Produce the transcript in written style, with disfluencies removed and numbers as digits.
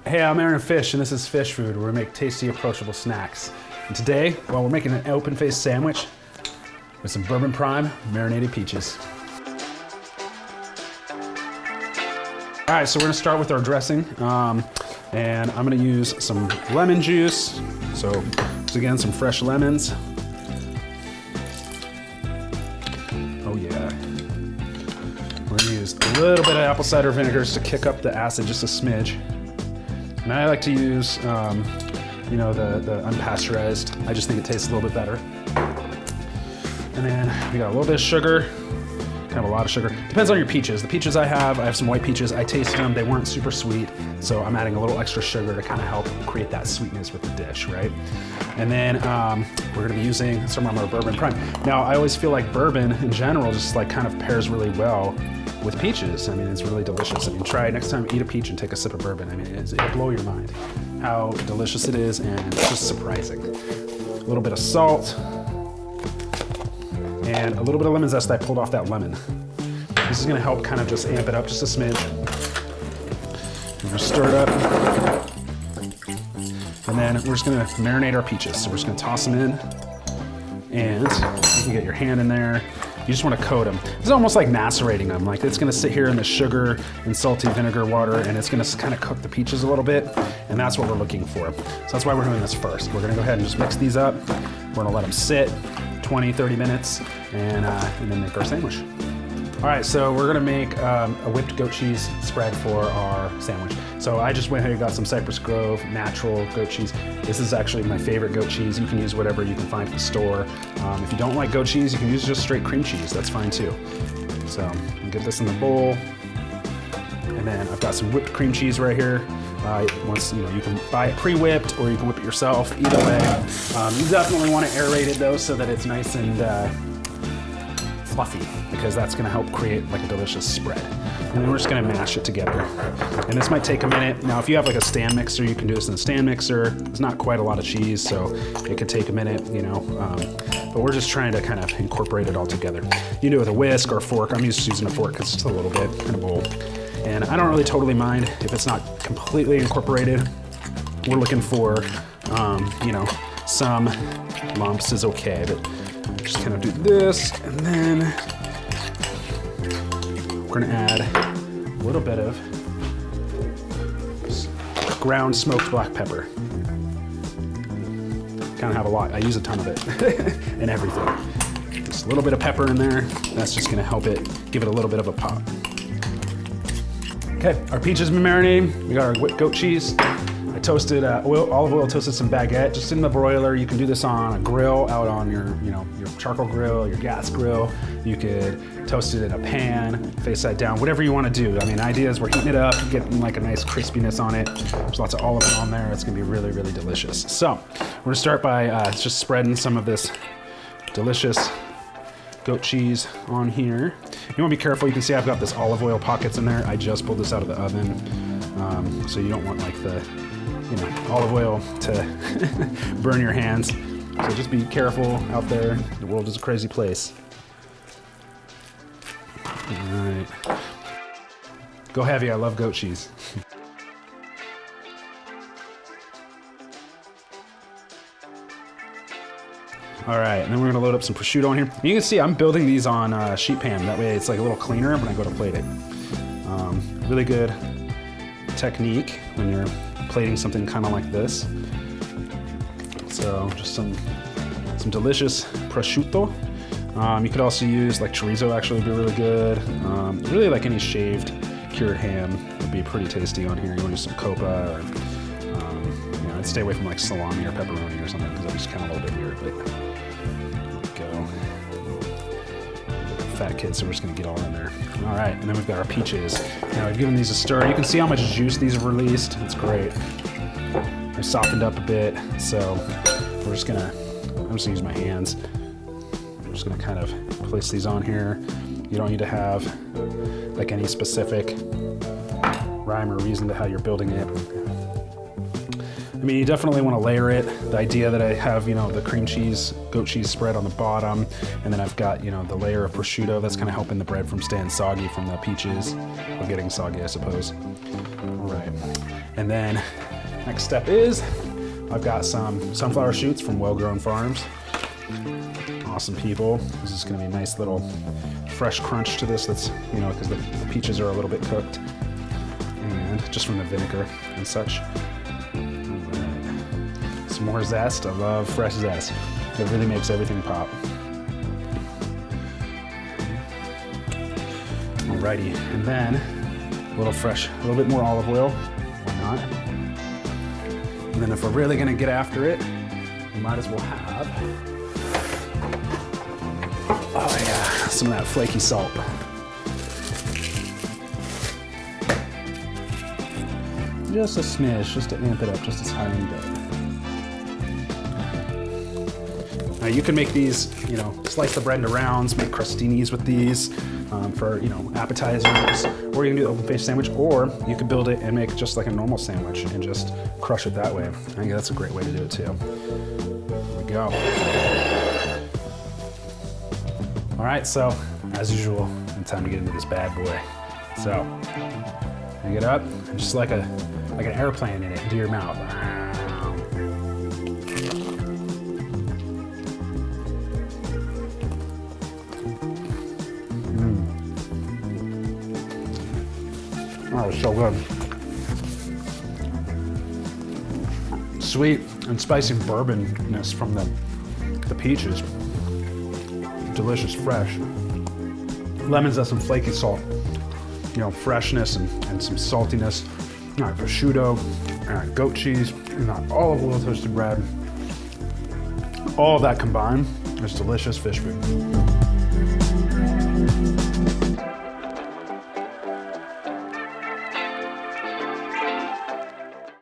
Hey, I'm Aaron Fish, and this is Fish Food, where we make tasty, approachable snacks. And today, well, we're making an open-faced sandwich with some Bourbon Prime marinated peaches. All right, so we're gonna start with our dressing, and I'm gonna use some lemon juice. So again, some fresh lemons. Oh yeah. We're gonna use a little bit of apple cider vinegar just to kick up the acid just a smidge. And I like to use, you know, the unpasteurized. I just think it tastes a little bit better. And then we got a little bit of sugar, kind of a lot of sugar. Depends on your peaches. The peaches I have some white peaches. I tasted them, they weren't super sweet. So I'm adding a little extra sugar to kind of help create that sweetness with the dish, right? And then we're gonna be using some of our Bourbon Prime. Now, I always feel like bourbon in general just like kind of pairs really well with peaches. I mean, it's really delicious. I mean, try it next time, eat a peach and take a sip of bourbon. I mean, it'll blow your mind how delicious it is, and it's just surprising. A little bit of salt and a little bit of lemon zest I pulled off that lemon. This is gonna help kind of just amp it up just a smidge. We're gonna stir it up. And then we're just gonna marinate our peaches. So we're just gonna toss them in, and you can get your hand in there. You just want to coat them. It's almost like macerating them. Like it's gonna sit here in the sugar and salty vinegar water, and it's gonna kind of cook the peaches a little bit, and that's what we're looking for. So that's why we're doing this first. We're gonna go ahead and just mix these up. We're gonna let them sit 20, 30 minutes, and then make our sandwich. All right, so we're gonna make a whipped goat cheese spread for our sandwich. So I just went ahead and got some Cypress Grove natural goat cheese. This is actually my favorite goat cheese. You can use whatever you can find at the store. If you don't like goat cheese, you can use just straight cream cheese. That's fine too. So I'll get this in the bowl. And then I've got some whipped cream cheese right here. Once, you know, you can buy it pre-whipped or you can whip it yourself. Either way, you definitely want to aerate it though, so that it's nice and fluffy, because that's gonna help create like a delicious spread. And then we're just gonna mash it together. And this might take a minute. Now, if you have like a stand mixer, you can do this in a stand mixer. It's not quite a lot of cheese, so it could take a minute, you know. But we're just trying to kind of incorporate it all together. You can do it with a whisk or a fork. I'm just using a fork because it's a little bit in a bowl. And I don't really totally mind if it's not completely incorporated. We're looking for, you know, some lumps is okay, but just kind of do this, and then we're gonna add a little bit of ground smoked black pepper. Kind of have a lot. I use a ton of it and everything. Just a little bit of pepper in there. That's just gonna help it, give it a little bit of a pop. Okay, our peaches have been marinating. We got our whipped goat cheese. I toasted olive oil, toasted some baguette just in the broiler. You can do this on a grill, out on your, you know, your charcoal grill, your gas grill. You could toast it in a pan, face side down, whatever you want to do. I mean, idea is we're heating it up, getting like a nice crispiness on it. There's lots of olive oil on there. It's gonna be really, really delicious. So we're gonna start by just spreading some of this delicious goat cheese on here. You want to be careful. You can see I've got this olive oil pockets in there. I just pulled this out of the oven. So you don't want like the, you know, olive oil to burn your hands. So just be careful out there. The world is a crazy place. All right. Go heavy. I love goat cheese. All right, and then we're gonna load up some prosciutto on here. You can see I'm building these on a sheet pan. That way it's like a little cleaner when I go to plate it. Really good technique when you're plating something kind of like this. So just some delicious prosciutto. You could also use like chorizo, actually would be really good. Really like any shaved cured ham would be pretty tasty on here. You wanna use some copa, or you know, I'd stay away from like salami or pepperoni or something, because that'd just kind of a little bit weird, but there we go. Fat kid, so we're just gonna get all in there. All right, and then we've got our peaches. Now I've given these a stir. You can see how much juice these have released. It's great. They've softened up a bit, so I'm just gonna use my hands. I'm just gonna kind of place these on here. You don't need to have like any specific rhyme or reason to how you're building it. I mean, you definitely want to layer it. The idea that I have, you know, the cream cheese, goat cheese spread on the bottom, and then I've got, you know, the layer of prosciutto that's kind of helping the bread from staying soggy from the peaches, or getting soggy, I suppose. All right. And then next step is I've got some sunflower shoots from Well Grown Farms. Awesome people. This is gonna be a nice little fresh crunch to this. That's, you know, because the peaches are a little bit cooked. And just from the vinegar and such. Right. Some more zest. I love fresh zest. It really makes everything pop. Alrighty, and then a little bit more olive oil. Why not? And then if we're really gonna get after it, we might as well have, oh yeah, some of that flaky salt. Just a smidge, just to amp it up just a tiny bit. Now you can make these, you know, slice the bread into rounds, make crostinis with these for, you know, appetizers, or you can do the open face sandwich, or you could build it and make just like a normal sandwich and just crush it that way. I think that's a great way to do it too. There we go. All right, so as usual, it's time to get into this bad boy. So, pick it up, and just like an airplane in it, into your mouth. Oh, it's so good. Sweet and spicy bourbonness from the peaches. Delicious, fresh. Lemons has some flaky salt. You know, freshness and some saltiness. Prosciutto, goat cheese, and olive oil toasted bread. All of that combined is delicious fish food.